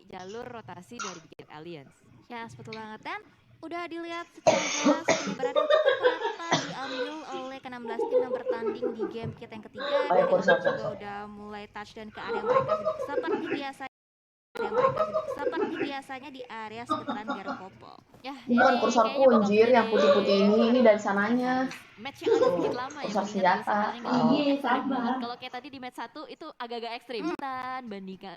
jalur rotasi dari Big Alliance. Ya, betul banget. Dan udah dilihat secara jelas penyebaran yang cukup rata diambil oleh ke-16 tim yang bertanding di game kita yang ketiga. Dari awal juga udah mulai touchdown ke area mereka seperti biasanya di area sekitaran Garkopo. Ya, Bukan ini kursorku kayaknya bakal anjir, yang menjadi putih-putih ini dari sananya. match yang agak sedikit lama ya, Kursor mengingat senjata. basic kalian Oh. ekstrim banget. Kalau kayak tadi di match 1 itu agak-agak ekstrim.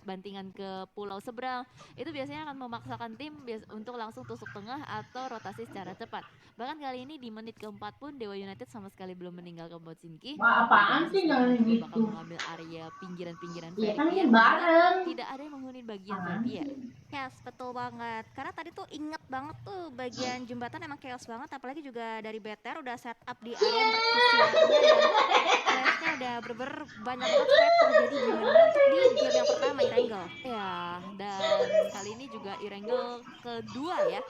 Bandingan ke pulau seberang, itu biasanya akan memaksakan tim untuk langsung tusuk tengah atau rotasi secara cepat. Bahkan kali ini di menit keempat pun Dewa United sama sekali belum meninggalkan Botsinki. Wah, apaan sih jangan gitu? Bakal mengambil area pinggiran-pinggiran Iya kan ini Verbier, bareng. tidak ada yang menghuni bagian Verbier. Yes, betul banget. Karena tadi tuh inget banget tuh bagian jembatan emang chaos banget. Apalagi juga dari BTR udah setup di area mercusuarnya dan flashnya udah berber banyak banget fight terjadi di mana untuk di game yang pertama Irengel. Ya, dan kali ini juga Irengel kedua ya.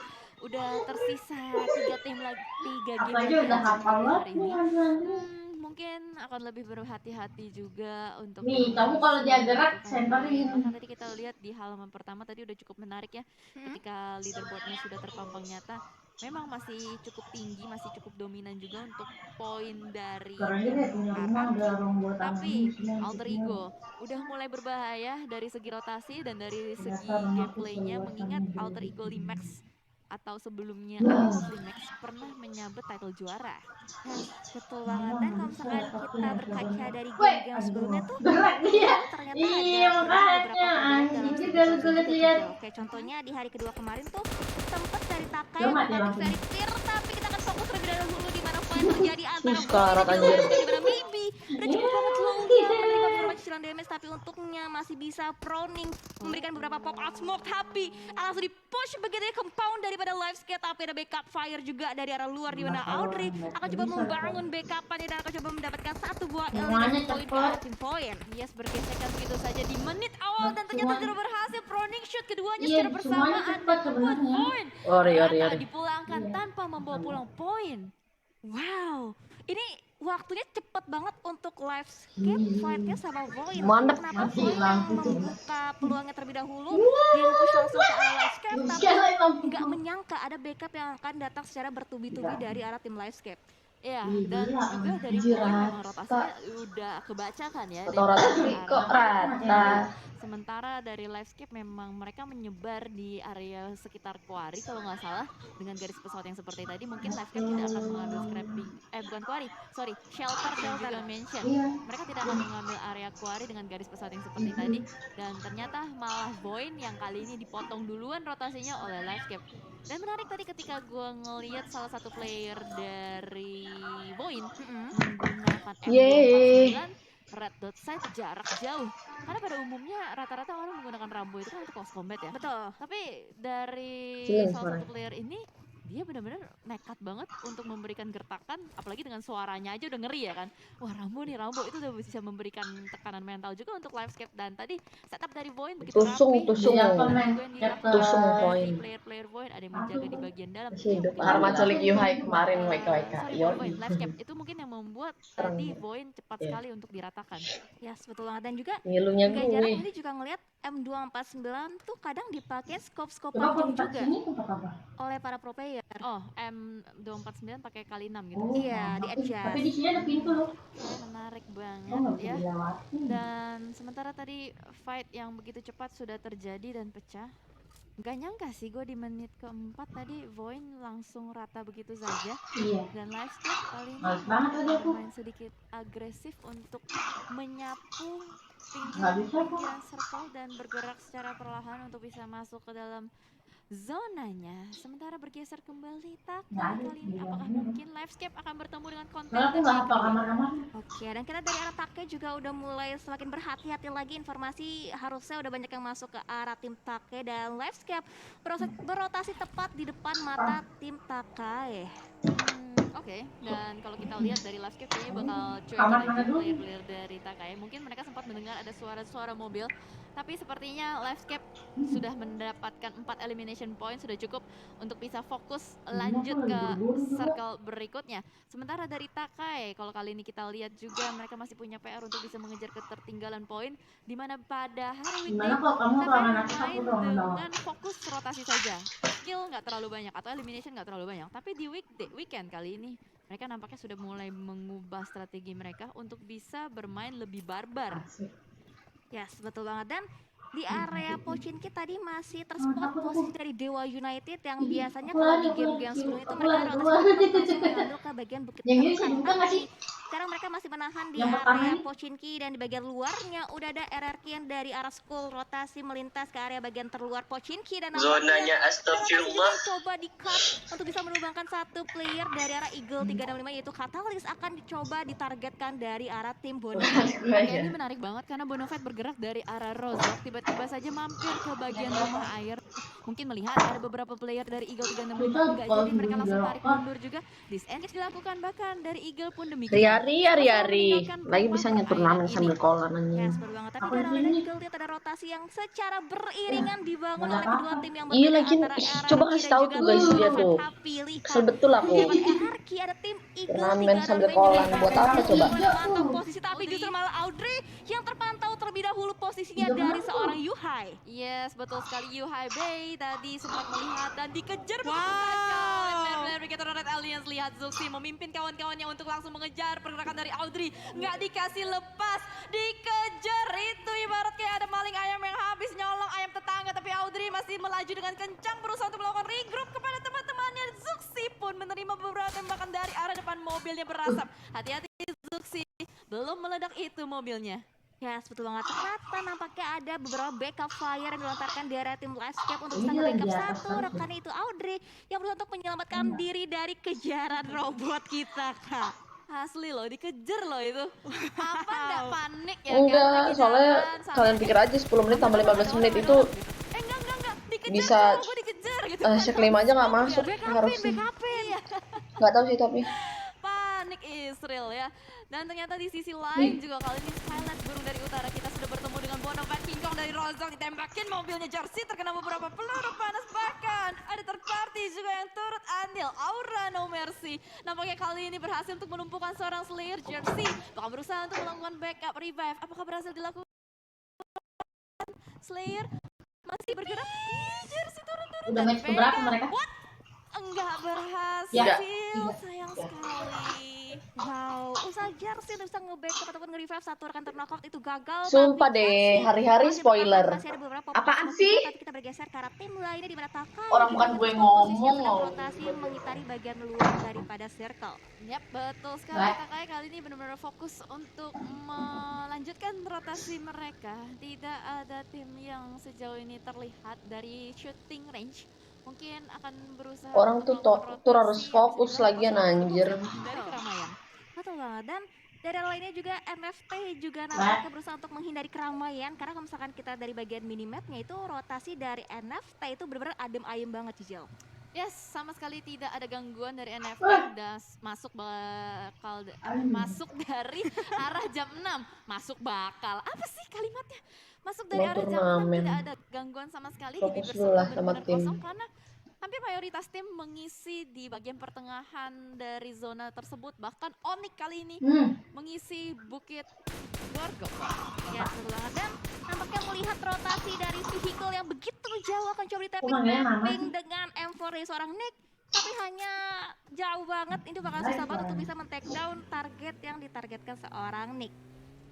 Udah tersisa 3 game lagi udah hafal hari ini. banget. Mungkin akan lebih berhati-hati juga untuk nih kamu kalau dia gerak senterin. Bahkan tadi kita lihat di halaman pertama tadi udah cukup menarik ya, ketika leaderboardnya sudah terpampang nyata. Memang masih cukup tinggi, masih cukup dominan juga untuk poin dari tapi Alter Ego udah mulai berbahaya dari segi rotasi dan dari segi gameplaynya, mengingat Alter Ego Limax atau sebelumnya Limax pernah menyabet title juara. Betul banget. Dan kalau misalkan kita berkaca dari game-game sebelumnya tuh ternyata ada beberapa Oke, contohnya di hari kedua kemarin tuh sempet dari Takai membantu very clear, tapi kita akan fokus terlebih dahulu di mana fight terjadi antara Mibi. Udah cukup banget low menerima beberapa cicilan damage, tapi untuknya masih bisa proning memberikan beberapa pop out smoke, tapi langsung di push begitu ya compound daripada Livescape. Tapi ada backup fire juga dari arah luar di mana Audrey akan coba membangun backupannya dan akan coba mendapatkan satu buah elite point ke tim point. Yes, bergesekan begitu saja di menit awal dan ternyata tidak berhasil. Proning shoot keduanya secara bersamaan membuat point dipulangkan tanpa membawa pulang poin. Wow, ini waktunya cepet banget untuk Livescape fightnya sama Void. Mantap. Kenapa Void yang membuka peluangnya terlebih dahulu, dia push langsung ke arah Livescape, tapi nggak menyangka ada backup yang akan datang secara bertubi-tubi dari arah tim Livescape. Ya, dan juga dari Void memang rotasinya udah kebaca kan ya. Kok rata. Sementara dari Livescape memang mereka menyebar di area sekitar Quarry kalau nggak salah, dengan garis pesawat yang seperti tadi. Mungkin Livescape tidak akan mengambil scrapping, bukan Quarry, sorry, shelter dan juga mention. Mereka tidak akan mengambil area Quarry dengan garis pesawat yang seperti tadi, dan ternyata malah Void yang kali ini dipotong duluan rotasinya oleh Livescape. Dan menarik tadi ketika gue ngelihat salah satu player dari Void menggunakan M249 red dot sight jarak jauh, karena pada umumnya rata-rata orang menggunakan Rambo itu kan untuk close combat ya. Betul. Tapi dari salah satu player ini, dia benar-benar nekat banget untuk memberikan gertakan, apalagi dengan suaranya aja udah ngeri ya kan. Wah, Rambo itu udah bisa memberikan tekanan mental juga untuk Livescape. Dan tadi setup dari Void begitu rapi. Tusung Void. Player Void ada yang menjaga di bagian dalam. Armacolik Yuhai kemarin WK. Livescape itu mungkin yang membuat tadi Void cepat sekali untuk diratakan. Yes, betul banget. Dan juga Ngilunya jarak ini juga ngelihat M249 tuh kadang dipakai scope panjang juga oleh para pro player. Oh, M249 pakai kali 6 gitu. Iya, di adjust. Tapi di sini ada pintu loh. Menarik banget ya. Dan sementara tadi fight yang begitu cepat sudah terjadi dan pecah. Gak nyangka sih gue di menit keempat tadi Void langsung rata begitu saja. Dan Livescape kali ini main sedikit agresif untuk menyapu pinggiran circle dan bergerak secara perlahan untuk bisa masuk ke dalam zonanya. Sementara bergeser kembali kali ini, apakah mungkin Livescape akan bertemu dengan konten? Oke, dan kita dari arah Take juga udah mulai semakin berhati-hati lagi. Informasi harusnya udah banyak yang masuk ke arah tim Take, dan Livescape berotasi tepat di depan mata tim Takai. Oke, dan kalau kita lihat dari Livescape kayaknya bakal cuek player dari Takai. Mungkin mereka sempat mendengar ada suara-suara mobil Tapi sepertinya Livescape sudah mendapatkan 4 elimination point, sudah cukup untuk bisa fokus lanjut ke circle berikutnya. Sementara dari Takai, kalau kali ini kita lihat juga mereka masih punya PR untuk bisa mengejar ketertinggalan poin, di mana pada hari weekday Gimana kalau kamu Takai ruangan aku bermain ruangan bawah? dengan fokus rotasi saja. Skill nggak terlalu banyak atau elimination nggak terlalu banyak. Tapi di weekend kali ini mereka nampaknya sudah mulai mengubah strategi mereka untuk bisa bermain lebih barbar. Asik. Yes, betul banget. Dan di area Pochinki tadi masih terspot posisi dari Dewa United yang biasanya kalau di game yang sebelumnya itu mereka rotasi langsung mengambil ke bagian bukit Yang ini keempat. saya buka nggak sih? Sekarang mereka masih menahan di Yang pertama area ini? Pochinki dan di bagian luarnya udah ada RRQ yang dari arah school rotasi melintas ke area bagian terluar Pochinki dan Zonanya astagfirullah. coba di cut untuk bisa menumbangkan satu player dari arah Eagle 365 yaitu Catalyst akan dicoba ditargetkan dari arah tim Bonafide. Oke, ini menarik banget karena Bonafide bergerak dari arah Rozok, tiba-tiba saja mampir ke bagian rumah air. Mungkin melihat ada beberapa player dari Eagle 365 enggak, jadi mereka langsung tarik mundur juga. Disengage dilakukan bahkan dari Eagle pun demikian. Ari. Lagi bisa nyetur namen sambil kolan Ya, anjing. seru banget. Tapi dari arah Eagle lihat ada rotasi yang secara beriringan dibangun oleh kedua tim yang Iya, berbeda lagi antara RRQ coba kasih tahu tuh guys dia tuh. Kesel betul aku. RRQ ada tim Eagle Turnamen 365 sambil kolan buat apa coba? terpantau posisi tapi justru malah Audrey yang terpantau terlebih dahulu posisinya dari seorang Yuhai. Yes, betul sekali. Yuhai Bay tadi sempat melihat dan dikejar begitu saja oleh player Brigade Red Alliance. Lihat Zuxi memimpin kawan-kawannya untuk langsung mengejar pergerakan dari Audrey. Nggak dikasih lepas, dikejar. Itu ibarat kayak ada maling ayam yang habis nyolong ayam tetangga. Tapi Audrey masih melaju dengan kencang berusaha untuk melakukan regroup kepada teman-temannya. Zuxi pun menerima beberapa tembakan dari arah depan mobilnya berasap. Hati-hati Zuxi, belum meledak itu mobilnya. Ya, betul banget. Ternyata nampaknya ada beberapa backup fire yang dilontarkan di area tim Livescape untuk bisa backup satu. Rekannya itu Audrey yang berusaha untuk menyelamatkan diri dari kejaran robot kita, Kak. Asli loh, dikejar loh itu. Apa nggak panik ya? Enggak, kan? Lagi soalnya jalan, sampai kalian pikir aja 10 menit tambah 15 menit itu enggak, dikejar bisa gue dikejar gitu. checklim aja nggak masuk harusnya. Iya. Nggak tahu sih tapi. Panik Israel ya. Dan ternyata di sisi lain juga kali ini Skylet burung dari utara kita sudah bertemu dengan Bonafide King Kong dari Rozok, ditembakin mobilnya Jersey terkena beberapa peluru panas, bahkan ada third party juga yang turut andil. Aura No Mercy nampaknya kali ini berhasil untuk melumpuhkan seorang Slayer. Jersey bahkan berusaha untuk melakukan backup revive. Apakah berhasil dilakukan? Slayer masih bergerak. Jersey turun Udah match keberapa mereka? enggak berhasil. Ya. Sayang sekali. Wow, usaha Jersey untuk bisa nge-backup ataupun nge-revive satu rekan knockout itu gagal. Sumpah tapi deh, Jersey hari-hari masih spoiler. masih ada beberapa Apaan posisi sih? Tapi kita bergeser ke arah tim lainnya di mana Takai Orang bukan juga gue posisinya ngomong sedang loh. rotasi mengitari bagian luar daripada circle. Yap, betul sekali. Baik. Takai kali ini benar-benar fokus untuk melanjutkan rotasi mereka. Tidak ada tim yang sejauh ini terlihat dari shooting range. Mungkin akan berusaha Orang untuk tuh melakukan tuh rotasi harus yang fokus bisa lagian dilakukan anjir. dari keramaian. Betul banget. Dan dari arah lainnya juga NFT juga nampaknya berusaha untuk menghindari keramaian karena kalau misalkan kita dari bagian minimapnya itu rotasi dari NFT itu benar-benar adem ayem banget Cicil. Yes, sama sekali tidak ada gangguan dari NFT dan masuk dari arah jam 6. Masuk bakal. Apa sih kalimatnya? Masuk dari Mau arah jam 6 turnamen. tidak ada gangguan sama sekali. Fokus Di dulu lah sama benar-benar tim. kosong karena hampir mayoritas tim mengisi di bagian pertengahan dari zona tersebut. Bahkan Onyx kali ini mengisi Bukit Gorgo. Ya, betul banget. Dan nampaknya melihat rotasi dari vehicle yang begitu jauh akan coba Kok manggilnya nama di-tapping sih? dengan M4 dari seorang Nick. Tapi hanya jauh banget, itu bakal susah banget untuk bisa men-take down target yang ditargetkan seorang Nick.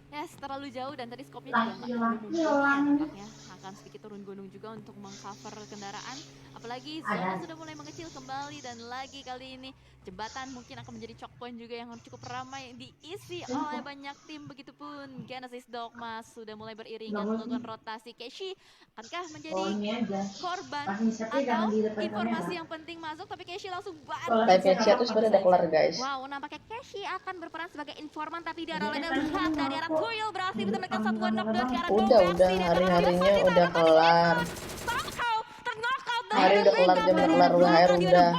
Yes, terlalu jauh dan tadi skopnya juga nggak terlalu Laki-laki mendukung ya, orang. nampaknya akan sedikit turun gunung juga untuk mengcover kendaraan. Apalagi zona Ada. sudah mulai mengecil kembali dan lagi kali ini jembatan mungkin akan menjadi choke point juga yang cukup ramai diisi oleh banyak tim. Begitupun Genesis Dogma sudah mulai beriringan melakukan rotasi. Keshi akankah menjadi Oh ini aja. korban Pas nyetir jangan atau di depan informasi kamera. yang penting masuk, tapi Keshi langsung Kalau banting. Live match-nya tuh sebenarnya udah kelar guys. Wow, nampaknya Keshi akan berperan sebagai informan tapi di arah Iya, lainnya kan, lihat dari arah kok. Tuyul berhasil ditemukan satuan knockdown ke arah Udah, Gogaksi dan hari-harinya ternyata udah tadi kelar. somehow terknockout Hari udah kelar, jam udah kelar, WHR udah.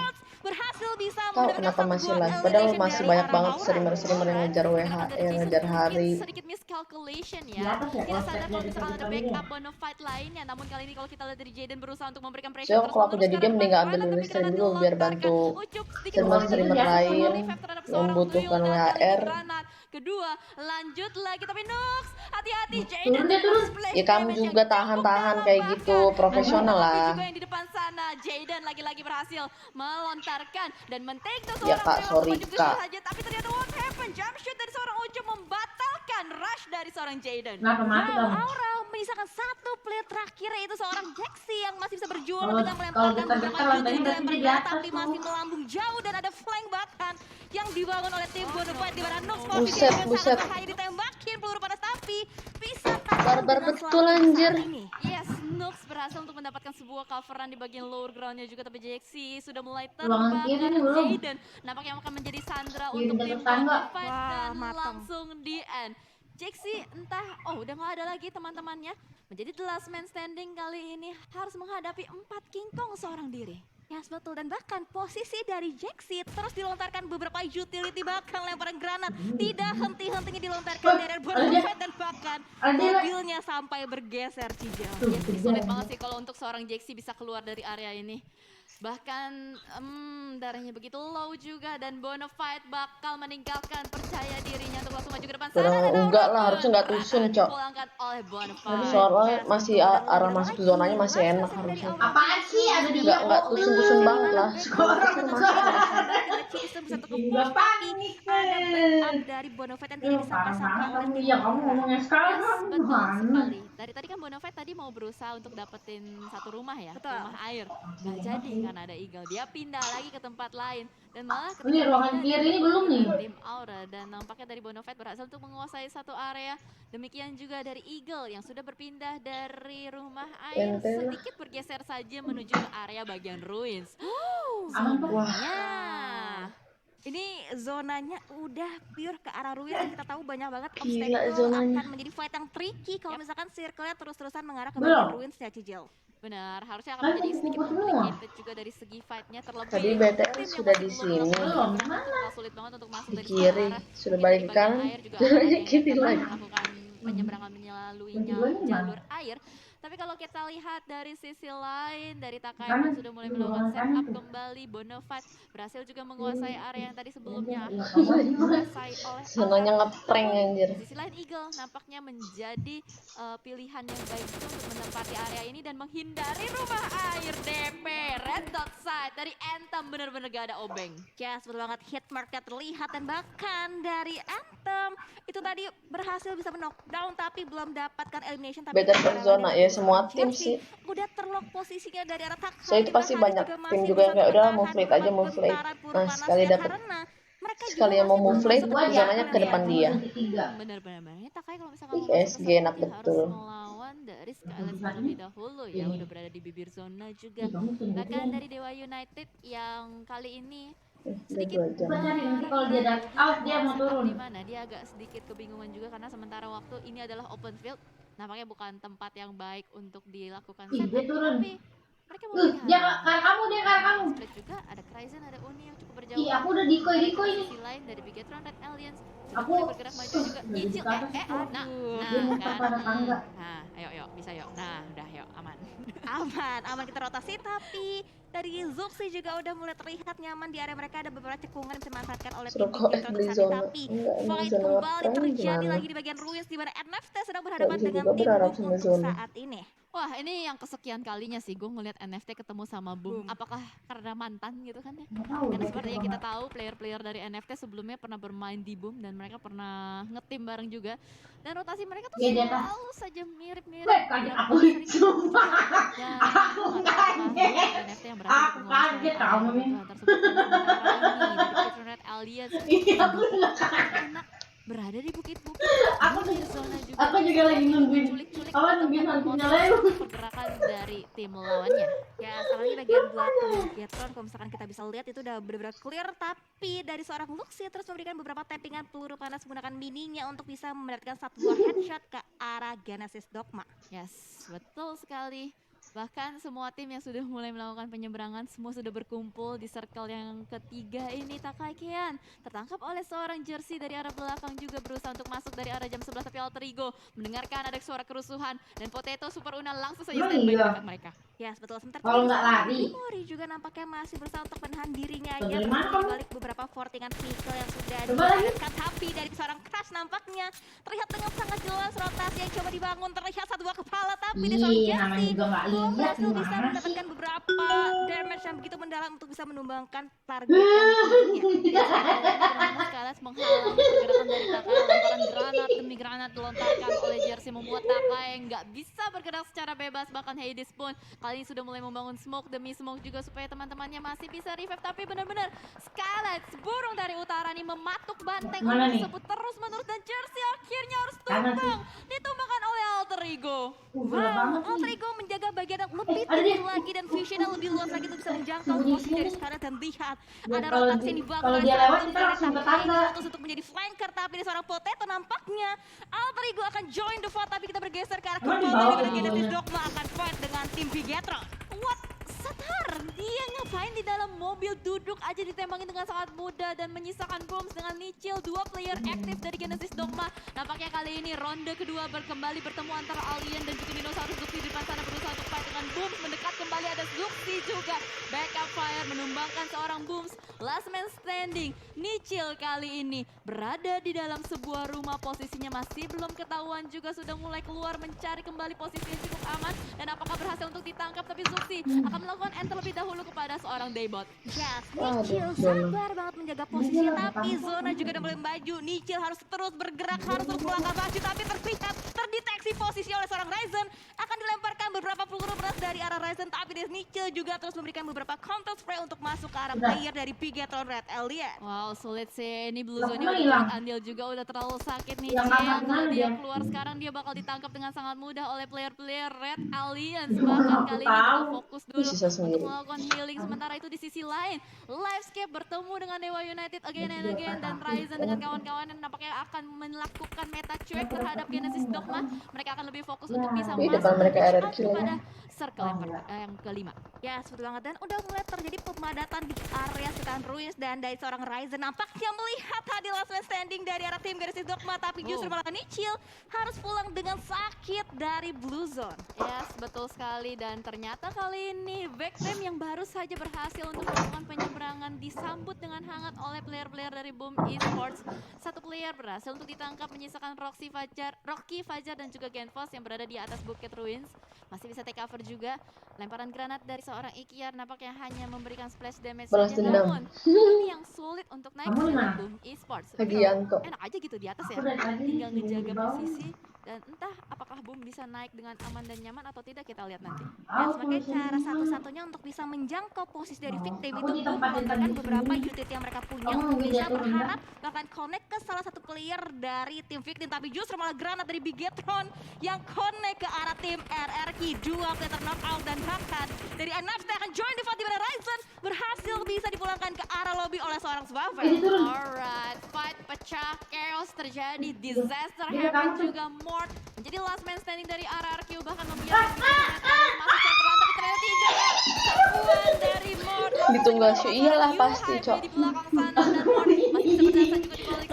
berhasil bisa Tahu mendapatkan kenapa satu masih gol live? Padahal elimination masih dari banyak arah banget Aura. streamer-streamer yang ngejar WH, yang ngejar hari. Sedikit miscalculation collision Di ya. atas ya, Kita kalau sadar stepnya kalau misalkan ada ditabrak backup ya. Bonafide lainnya, namun kali ini kalau kita lihat dari Jaden berusaha untuk memberikan pressure So terus kalau aku menerus jadi ke dia arah mending depan gak ambil Granat, live tapi stream Granat dulu biar dilontarkan. bantu Ucup sedikit streamer-streamer membantu lain revive terhadap yang seorang membutuhkan Tuyul, dan kali ini WR. Granat kedua lanjut lagi, tapi Nux hati-hati Jaden Turun dia, turun. splash Ya kamu damage yang juga cukup tahan-tahan dalam, kayak bahkan gitu, profesional ada lah. juga yang di depan sana. Jaden lagi-lagi berhasil melontarkan dan men-take down Ya seorang kak, Tuyul sorry untuk maju kak. saja, tapi ternyata what happened, jump shoot dari seorang Ucup membatalkan rush dari seorang Jaden. Kenapa mati kamu? Aura menyisakan satu player terakhir, yaitu seorang Jaxi yang masih bisa berjuang Kalau- dengan kalau melemparkan getar-getar beberapa lantainya jutnya berarti dia di dilempar atas tapi tuh. masih melambung jauh, dan ada flank bahkan yang dibangun oleh tim Bonafide di mana Nux Buset, posisinya dengan buset. sangat bahaya, ditembakin peluru panas tapi bisa tahan Barbar dengan betul, selamat anjir. saat ini. Yes, Nux berhasil untuk mendapatkan sebuah coveran di bagian lower groundnya juga, tapi Jaxi sudah mulai Ruangan kiri terbakar. nih belum. Jaden nampaknya akan menjadi Sandra Kirim untuk ke tim tetangga. Bonafide Wah, dan mateng. langsung di end. Jaxi entah, udah gak ada lagi teman-temannya, menjadi the last man standing kali ini harus menghadapi 4 King Kong seorang diri. Yes, betul, dan bahkan posisi dari Jaxi terus dilontarkan beberapa utility, bahkan lemparan granat tidak henti-hentinya dilontarkan dari Bonafide, dan bahkan mobilnya sampai bergeser Cijal. Tuh, Yes, gede. sulit banget sih kalau untuk seorang Jaxi bisa keluar dari area ini. Bahkan darahnya begitu low juga, dan Bonafide bakal meninggalkan percaya dirinya untuk langsung maju ke depan sana. Kurang Dan enggak Aura lah, pun harusnya nggak tusun, Cok. dipulangkan oleh Bonafide. Soalnya masih arah masuk zonanya masih enak harusnya. Apaan sih ada di Enggak tusun-tusun banget lah. Orang Hingga tapi panik, ada backup dari Bonafide yang tidak Aduh, disangka-sangka parah oleh kamu. tim Iya, kamu Aura. ngomongnya Yes, sekarang. betul Gimana? sekali. Dari tadi kan Bonafide tadi mau berusaha untuk dapetin satu rumah ya, Betul. rumah air. Gak jadi karena ada Eagle. Dia pindah lagi ke tempat lain, dan malah Ini ruangan pindah, kiri dia ini belum nih. ke tim Aura, dan nampaknya dari Bonafide berhasil untuk menguasai satu area. Demikian juga dari Eagle yang sudah berpindah dari rumah air, Ente lah. sedikit bergeser saja menuju ke area bagian ruins. Aman kok. Ya, ini zonanya udah pure ke arah ruins, dan kita tahu banyak banget Gila obstacle zonanya. akan menjadi fight yang tricky kalau misalkan circle-nya terus-terusan mengarah ke Belum. bagian ruins ya, Cijel. Benar, harusnya akan Kan menjadi sedikit kumpul semua. complicated juga dari segi fight-nya, terlebih Tadi untuk BTS tim yang sudah masih di belum sini. melakukan Belum, penyeberangan, bakal sulit banget untuk masuk Di dari kiri, semua arah. sudah Mungkin balik dari ke bagian kanan. air juga Jalannya akan ada yang kiri akan lagi. melakukan penyeberangan melalui Yang keduanya gimana? jalur air. Tapi kalau kita lihat dari sisi lain, dari Takai Kanan. pun sudah mulai Di melakukan ruangan kanan setup tuh. kembali. Bonafide berhasil juga menguasai area yang tadi sebelumnya Iya, kamu. dikuasai oleh Zonanya Aura. ngeprank anjir. Di sisi lain Eagle nampaknya menjadi pilihan yang baik juga untuk menempati area ini dan menghindari rumah air DP. Red dot side dari Anthem benar-benar gak ada obeng. Yes, betul banget, hit marknya terlihat, dan bahkan dari Anthem itu tadi berhasil bisa knockdown tapi belum dapatkan elimination. Tapi Better dari per arah zona, lain ya dari semua seorang tim Jersey sih. udah terlock posisinya dari arah Takai. So itu pasti banyak tim juga yang kayak udah mau flip aja, mau flip. Nah sekali dapet sekali yang mau move late, zonanya ke depan dia. Benar-benar. Ini Takai kalau misalkan Ih, mau masuk SG ke enak satu, dia betul. harus melawan dari Skyline terlebih dahulu ya, udah berada di bibir zona juga. Bahkan dari Dewa United yang kali ini Udah sedikit 2 jam. Coba cari nanti kalau dia out dia mau turun. di mana dia agak sedikit kebingungan juga karena sementara waktu ini adalah open field, nampaknya bukan tempat yang baik untuk dilakukan Ih, setup, dia turun. tapi mereka mau Dia karena kamu, dia karena kamu. split juga. Ada Kryzen, ada Uni yang cukup Ih, berjauhan. aku udah dikoi Dari nih. sisi lain dari Bigetron Red Alliance juga Aku mulai bergerak maju juga. udah Nyicil, di atas kok. nah Dia muter pada tangga. nah, ayo bisa yuk, nah udah yuk aman. Aman kita rotasi, tapi dari Zuxi juga udah mulai terlihat nyaman di area mereka. Ada beberapa cekungan yang bisa dimanfaatkan oleh Suruh tim kok Bigetron beli saat ini, zona. tapi Enggak, ini fight zona kembali ngapain terjadi gimana? lagi di bagian ruins di mana NFT sedang berhadapan bisa dengan juga tim berharap Boom sama untuk zona. saat ini. Wah, ini yang kesekian kalinya sih gue ngeliat NFT ketemu sama Boom. Boom. Apakah karena mantan gitu kan ya? Nggak tahu, Karena dia seperti yang kita kita tahu player-player dari NFT sebelumnya pernah bermain di Boom dan mereka pernah ngetim bareng juga. Dan rotasi mereka tuh Iya, di atas. selalu saja mirip-mirip. Weh, kaget aku. Sumpah. Aku kaget. NFT yang berhasil Aku kaget, kamu, Min. tersebut dan sementara ini dari Kitchen Red Alliance Iya, aku juga kaget. enak berada di bukit-bukit. Aku di juga- zona juga. aku juga lagi nungguin. Culik-culik Apa, untuk nungguin hantunya memotret lewat. pergerakan dari tim lawannya. Ya, apalagi bagian belakang Bigetron, kalau misalkan kita bisa lihat itu udah benar-benar clear, tapi dari seorang Luxi terus memberikan beberapa tappingan peluru panas menggunakan mininya untuk bisa mendapatkan satu buah headshot ke arah Genesis Dogma. Yes, betul sekali. Bahkan semua tim yang sudah mulai melakukan penyeberangan semua sudah berkumpul di circle yang ketiga ini. Takai Kian tertangkap oleh seorang jersey dari arah belakang juga berusaha untuk masuk dari arah jam 11 tapi Alter Ego mendengarkan ada suara kerusuhan dan Potato Super Una langsung saja Emang standby di iya? dekat mereka. Ya, betul. Sementara Kalau itu, nggak lari. Mori juga nampaknya masih berusaha untuk menahan dirinya Tuh, aja dari mana kamu? balik beberapa fortingan vehicle yang sudah Coba lagi. dipadatkan. Tapi dari seorang Crash nampaknya terlihat dengan sangat jelas rotasi yang coba dibangun, terlihat satu dua kepala tapi dari seorang Iya, namanya Jesse juga nggak belum lihat berhasil bisa gimana sih. mendapatkan beberapa damage yang begitu mendalam untuk bisa menumbangkan target yang ditujunya. Scarlet menghalangi pergerakan dari Takai. Lemparan granat demi granat dilontarkan oleh jersey membuat Takai nggak bisa bergerak secara bebas. Bahkan Hades pun kali ini sudah mulai membangun smoke demi smoke juga supaya teman-temannya masih bisa revive. Tapi benar-benar Scarlet burung dari utara nih mematuk banteng Mana nih? tersebut terus-menerus dan jersey akhirnya harus Kanan sih. tumbang. Ditumbangkan oleh Alter Ego. Gelap banget Alter nih. Ego menjaga bagian yang lebih ada tinggi dia. lagi dan visionnya lebih luas lagi untuk bisa menjangkau Sembunyi posisi sini. dari Scarlet dan lihat Ya, ada kalau rotasi di- yang dibangun kalau oleh dia seorang lewat, Alter kita langsung ke Ego. Kali ini tangga. Lotus untuk menjadi flanker tapi dari seorang Potato nampaknya Alter Ego akan join the fight tapi kita bergeser ke arah Emang kembali dibawa di mana ke Genesis bawahnya? Dogma akan fight dengan tim Bigetron. What? Satar, dia ngapain di dalam mobil duduk aja ditembangin dengan sangat mudah dan menyisakan bombs dengan Nichil, dua player aktif dari Genesis Dogma. Nampaknya kali ini ronde kedua kembali bertemu antara Alien dan juga Dinosaurus. Zuxi di depan sana berusaha untuk fight dengan Booms, mendekat kembali ada Zuxi juga. Backup fire menumbangkan seorang Booms. Last man standing, Nichil kali ini berada di dalam sebuah rumah, posisinya masih belum ketahuan juga sudah mulai keluar mencari kembali posisi yang cukup aman. Dan apakah berhasil untuk ditangkap, tapi Zuxi akan melakukan enter lebih dahulu kepada seorang Daybot. Yes, Aduh, Nichil Zona. sabar banget menjaga posisinya tapi Zona juga udah mulai maju. Nichil harus terus bergerak, harus terus melangkah maju tapi terlihat terdeteksi posisi oleh seorang Ryzen. Akan dilemparkan beberapa peluru beras dari arah Ryzen tapi dari Nichil juga terus memberikan beberapa counter spray untuk masuk ke arah player dari Bigetron Red Alien. Wow, sulit sih. Ini Blue Lah, Zone-nya kemana udah hilang? dapat andil juga, udah terlalu sakit nih. Yang Cil. mana Kalau dia dia? keluar sekarang dia bakal ditangkap dengan sangat mudah oleh player-player Red Alliance. Bahkan kali ini bakal fokus dulu Sisa untuk sendiri. melakukan healing. Sementara itu di sisi lain, Livescape bertemu dengan Dewa United again and again. Dan Ryzen dengan kawan-kawan yang nampaknya akan melakukan meta cuek terhadap Genesis Dogma. Mereka akan lebih fokus untuk bisa Di masuk depan mereka dan RRQ out kepada lagi. circle yang kelima. Ya, betul banget. Dan udah mulai terjadi pemadatan di area sekitaran Ruins dan dari seorang Ryzen nampaknya melihat tadi last man standing dari arah tim Genesis Dogma tapi justru malah Nichil harus pulang dengan sakit dari Blue Zone. Yes, betul sekali. Dan ternyata kali ini Backtem yang baru saja berhasil untuk melakukan penyeberangan disambut dengan hangat oleh player-player dari Boom Esports. Satu player berhasil untuk ditangkap menyisakan Rocky Fajar dan juga Genfos yang berada di atas Bukit Ruins. Masih bisa take cover juga. Lemparan granat dari seorang Ikiar nampaknya hanya memberikan splash damage Balas saja. dendam. Namun, ini yang sulit untuk naik Kamu di ke mana? Boom Esports. Hagianto. Enak aja gitu di atas ya. Aku dari tadi Tinggal di ngejaga bawah. posisi. Dan entah apakah Boom bisa naik dengan aman dan nyaman atau tidak, kita lihat nanti. Dan sebagai cara satu-satunya untuk bisa menjangkau posisi dari victim itu Boom melontarkan beberapa unit yang mereka punya untuk bisa berharap bahkan connect ke salah satu player dari tim victim tapi justru malah granat dari Bigetron yang connect ke arah tim RRQ. Dua player knockout dan bahkan dari NFT akan join di fight di mana Ryzen berhasil bisa dipulangkan ke arah lobby oleh seorang survivor. Alright, fight pecah, chaos terjadi, disaster happen juga. Mort menjadi last man standing dari RRQ, bahkan membiarkan masuk ke pelan tapi ternyata tidak. Serbuan dari Mort Ditunggal Shu, iyalah pasti, Cok. di belakang sana dan Mort masih bisa berjasa juga di balik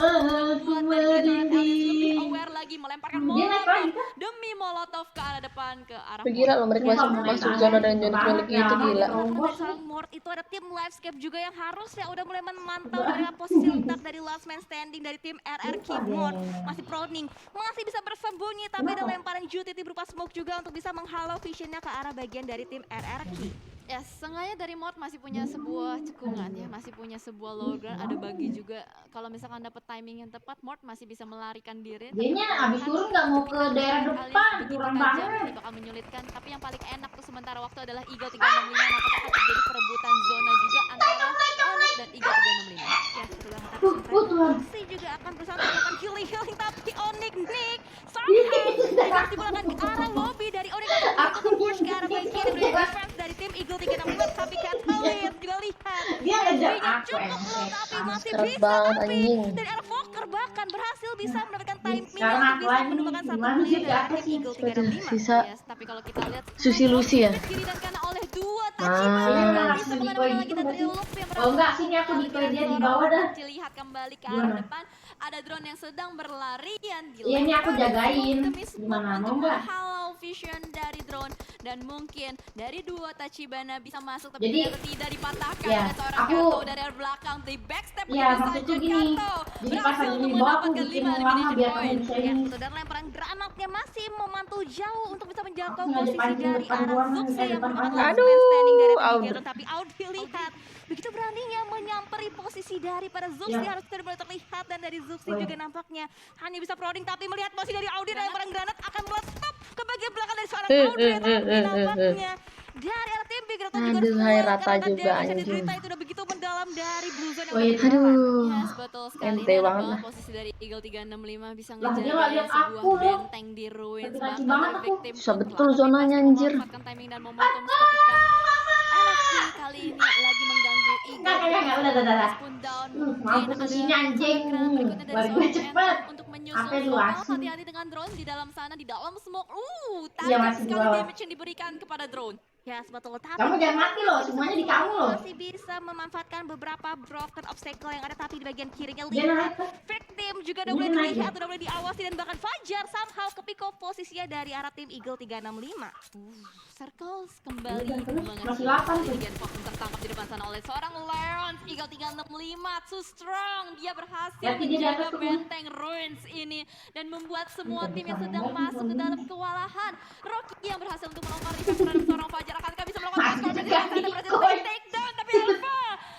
buat dari Alliance lebih aware lagi melemparkan molotov demi molotov ke arah depan ke arah Gila loh mereka masuk zona dan jonik-jonik gitu gila. Karena dari seorang Mort itu ada tim Livescape juga yang harusnya udah mulai memantau dari posisi letak dari last man standing dari tim RRQ. Mort masih proning, masih bisa bersembunyi tapi ada lemparan UTT berupa smoke juga untuk bisa menghalau visionnya ke arah bagian dari tim RRQ. Ya, sengaja dari Mort masih punya sebuah cekungan ya, masih punya sebuah low ground, ada bagi juga. Kalau misalkan dapat timing yang tepat, Mort masih bisa melarikan diri. Dianya abis turun nggak mau ke daerah depan, kurang banget. Ini bakal menyulitkan, tapi yang paling enak tuh sementara waktu adalah Eagle 365. Nampaknya akan terjadi perebutan zona juga antara Onyx dan Eagle 365. Ya, betul banget. Tapi sementara Foxy juga akan berusaha untuk melakukan healing tapi Onyx Nick somehow harus dipulangkan ke arah lobby dari Onyx untuk push ke arah bagian dari defense dari tim Eagle 365 tapi Catalyst juga lihat Dia ngejar Dirinya aku cukup low tapi masih Keras bisa banget, tapi anjing. dari arah Fokker bahkan berhasil bisa mendapatkan timing Sekarang untuk aku bisa lagi menemukan satu gimana player sih, dari apa tim sih? Eagle Aduh, 365. sisa Yes, tapi kalau kita lihat Susi Lucy ya. kiri dan kanan oleh dua Ah. Tachibana Ah. bisa Di kemana-mana koi lagi gitu dan nggak tadi sih? Luffy yang Oh, enggak, sini aku di koi dia di bawah dah. Lihat kembali ke Gimana? arah depan, ada drone yang sedang berlarian di Iya, ini aku jagain. demi smoke Gimana, untuk mau nggak? menghalau vision dari drone dan mungkin dari dua Tachibana bisa masuk tapi Jadi, ternyata tidak dipatahkan ya, oleh seorang aku- Kato dari arah belakang di backstep Iya, begitu maksudku saja gini. Kato Jadi pas berhasil lagi untuk di bawah aku mendapatkan bikin 5 lama elimination biar point. kamu bisa Ya, ini. betul, dan lemparan granatnya masih memantul jauh untuk bisa menjangkau Aku sengaja posisi pancing dari depan arah gua, Zuxi depan yang merupakan aku. last Aduh, man standing dari tim Audrey. Eagle. Tapi Audrey lihat begitu beraninya menyamperi posisi daripada Zuxi, Ya. harus sudah mulai terlihat, dan dari Zuxi Weh. juga nampaknya hanya bisa prodding, tapi melihat posisi dari Audrey dan lemparan granat akan melestap ke bagian belakang dari seorang Audrey, tapi nampaknya dari arah tim Big Rata juga Aduh, harus hai mulai Rata karena juga, damage yang anjing. diderita itu udah begitu mendalam dari Blue Zone yang Wih, udah berjalan. Aduh. Yes, betul sekali. Ente Ini enak banget banget lah. posisi dari Eagle 365 bisa Lah, dia nggak ngejaga lihat sebuah aku loh. benteng di ruins. Tapi Bahkan kaki banget dari aku. victim Susah pun betul telah zonanya, berhasil anjir. memanfaatkan timing dan momentum ketika NXT kali ini lagi mengganggu Eagle. Nggak, udah. Meskipun down, Mampus di sini, anjing. berikutnya dari Balik gue seorang cepet. Anthem untuk menyusul Apa lu Soul. asin? Hati-hati dengan drone di dalam sana, di dalam smoke. Iya, Tajam masih di sekali bawah. damage yang diberikan kepada drone. Ya, betul. Tapi Kamu jangan mati loh, semuanya di kamu loh. masih bisa memanfaatkan beberapa broken obstacle yang ada, tapi di bagian kirinya Dia lihat naik. victim juga Dia udah mulai naik, dilihat, ya? udah mulai diawasi, dan bahkan Fajar somehow ke pick off posisinya dari arah tim Eagle 365. Circles kembali Iya, terus mengecil. masih 8 tuh. Bagian Fox tertangkap di depan sana oleh seorang Lions. Eagle 365 too strong. Dia berhasil Berarti dia di menjaga atas tuh. benteng ruins ini dan membuat semua tim yang sedang masuk ke dalam kewalahan. Rocky yang berhasil untuk melongkar di terhadap seorang Fajar. Akankah bisa melakukan Masih takedown? juga Ada berhasil di untuk take down, tapi Alpha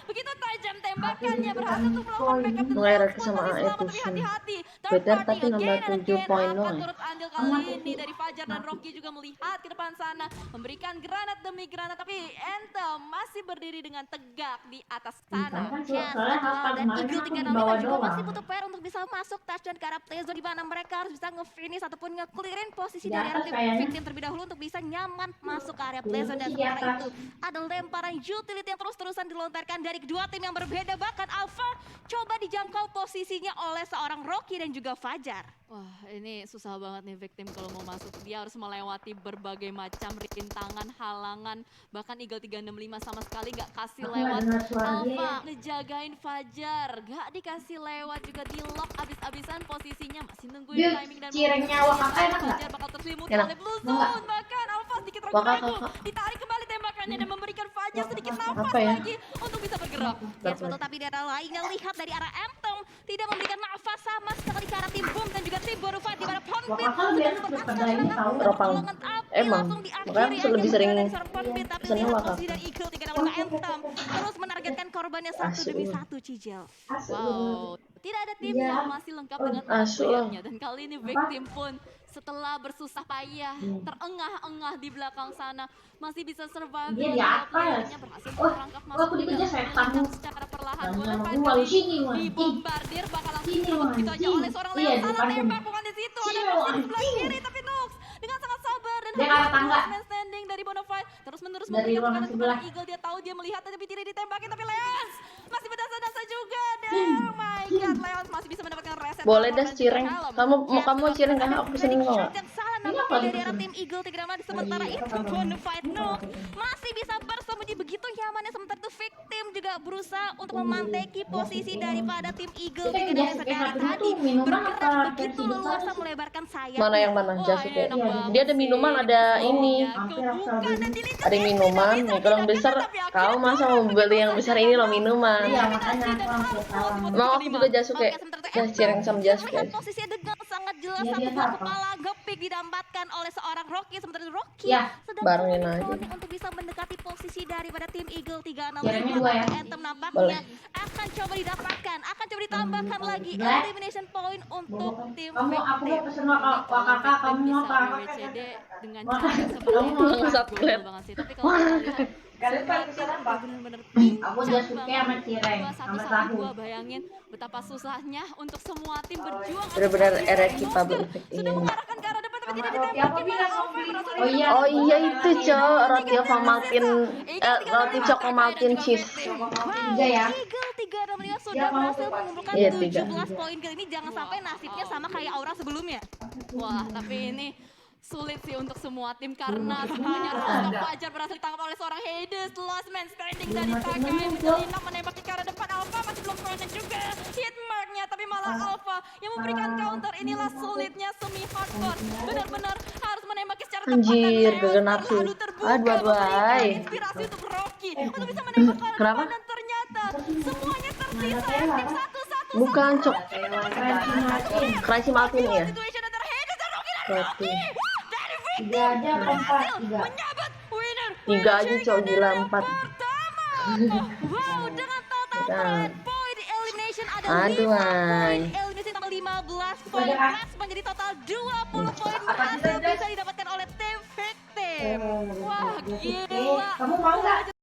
begitu tajam tembakannya berhasil untuk melakukan backup dan Mengerat transport, sama masih selamat, itu tapi sih. hati-hati. Third Better party tapi nambah again and 7 again poin akan doang ya. turut andil kali ini dari Fajar, dan Rocky juga melihat ke depan sana memberikan granat demi granat, tapi Anthem masih berdiri dengan tegak di atas sana. Kan Ya, soalnya hafal dan kemarin Eagle aku di 365 bawah juga doang. masih butuh player untuk bisa masuk touchdown ke arah play zone, di mana mereka harus bisa nge-finish ataupun nge-clearin posisi Di dari atas arah tim kayaknya. victim terlebih dahulu untuk bisa nyaman masuk ke area play zone. Dan Di sementara atas. itu ada lemparan utility yang terus-terusan dilontarkan dari kedua tim yang berbeda, bahkan Alpha coba dijangkau posisinya oleh seorang Rocky dan juga Fajar. Wah, ini susah banget nih victim kalau mau masuk. Dia harus melewati berbagai macam rintangan, halangan. Bahkan Eagle 365 sama sekali nggak kasih Aku lewat. nggak dengar suara dia Alpha ya. ngejagain Fajar, nggak dikasih lewat, juga di lock abis-abisan posisinya, masih nungguin Dia timing dan cirengnya momentum. Wakaka enak nggak? Fajar bakal terselimuti Enak. oleh Blue Mau nggak? Zone. Bahkan Alpha sedikit Wakaka, ragu-ragu, Kak. ditarik kembali tembakannya dan memberikan Fajar sedikit nafas Apa ya? lagi untuk bisa bergerak. Ya, betul, tapi di arah lainnya lihat dari arah Anthem tidak memberikan nafas sama sekali ke arah tim Boom dan juga tim Bonafide, di mana Ponpin Wakaka lebih enak daripada ini tahu. Ropang. Emang. Makanya aku lebih sering pesennya Wakaka. posisi dari Eagle 365 Anthem terus menargetkan korbannya satu demi Asyik. satu, Cijel. Wow, tidak ada tim Iya. yang masih lengkap dengan Asyik lah. playernya, dan kali ini victim pun setelah bersusah payah, terengah-engah di belakang sana, masih bisa survive. Dia di dengan apa ya? playernya berhasil Oh, merangkap oh, masuk aku ke dikejar dalam setan. lencang secara perlahan. Jangan Bonafide sama gua, kali lu sini, ini anjing. dibombardir, bakal langsung Sini, ditembak begitu aja anjing. oleh seorang Iya, Leo. di Salah depan tembak, sini. bukan di situ. Sini, Ada Nux di sebelah anjing. kiri, tapi Nux dengan sangat sabar dan Dia ke arah tangga. man standing dari Bonafide terus-menerus Dari memberikan ruangan tekanan kepada sebelah. Eagle. Dia tahu dia melihat tapi tidak ditembakin, tapi Leons masih berdasa-dasa juga. Dan oh my god, Leons masih bisa mendapatkan reset. Boleh armor dah dan juga cireng. helm. Kamu cireng kan aku kesini mau nggak? Yang salah Ini apa nampaknya dari itu? arah tim Eagle 365, sementara Iya, itu apa? Bonafide Noob masih bisa bersembunyi begitu nyamannya, sementara itu victim juga berusaha untuk memanteki posisi daripada tim Eagle Kita yang 365 Jasuke dari satu tadi, itu minuman bergerak apa begitu versi leluasa besar? melebarkan sayap. Mana yang mana? Wah, Jasuke. ini enak banget Dia ada sih. minuman, ada ini. Hampir aku Kebuka habis. dan dilindas. Ada minuman. Nih kalau yang besar, kau masa mau beli yang besar ini loh minuman. Iya, makanya aku hampir salah. Mau aku juga Jasuke. Ya cireng sama Jasuke. Lihat posisinya dengan sangat jelas, Iya, satu dia buah apa? kepala gepik didapatkan oleh seorang Rocky, sementara itu Rocky Iya, sedang barengin coba aja. cloning untuk bisa mendekati posisi daripada tim Eagle 365. Cirengnya dua ya? Anthem nampaknya Boleh. akan coba didapatkan, akan coba ditambahkan lagi Black. elimination point untuk tim Kamu, aku mau victim. pesen Wakaka, kamu mau bisa apa? WCD dengan Wah, cara kamu seperti mau itu. bangsat, Gokil Glenn. banget sih. Tapi kalau kita lihat Kalian semua pakai tim apa? benar-benar Aku Jasuke sama cireng, dua satu sama sama tahu. dua. Bayangin betapa susahnya untuk semua tim berjuang. Benar-benar atas era posisi kita monster. berefek Sudah ini. mengarahkan ke arah depan, tapi tapi tidak Roti apa ditembakin bilang malah mau Alpha beli? berhasil Oh iya. Oh iya itu cok, roti Ovaltine, roti Choco Maltin cheese. Tiga ya. Eagle 365 sudah Dia mau berhasil tuh, Pak. mengumpulkan Iya, 17 tiga. poin kali ini. Jangan sampai nasibnya sama kayak Aura sebelumnya. Wah, tapi ini sulit sih untuk semua tim karena semuanya Roscoe Fajar berhasil ditangkap oleh seorang Hades. Last man standing dari Takai menyelinap menembaki ke arah depan. Alpha masih belum connect juga hit marknya, tapi malah Alpha yang memberikan counter. Inilah sulitnya semi hardcore, benar-benar harus menembaki secara tepat dan Anjir, lewat, kegenap sih. lalu terbuka Aduh, memberikan ay. inspirasi untuk Rocky untuk bisa menembak ke arah Kenapa? depan, dan ternyata semuanya tersisa aktif satu-satu. Bukan cok, Martin. Crazy Maltin ya. Situation antara Hades dan Rocky, dan Roti. Rocky dari Victim Tiga aja apa empat? Tiga. menyabet winner. Tiga aja cok, gila 4. Wow, dengan total Dan- point elimination ada Aduh, 5 ay. poin elimination tambah 15 poin plus menjadi total 20 poin berhasil bisa didapatkan oleh tim Victim. Wah, gila. Kamu mau nggak?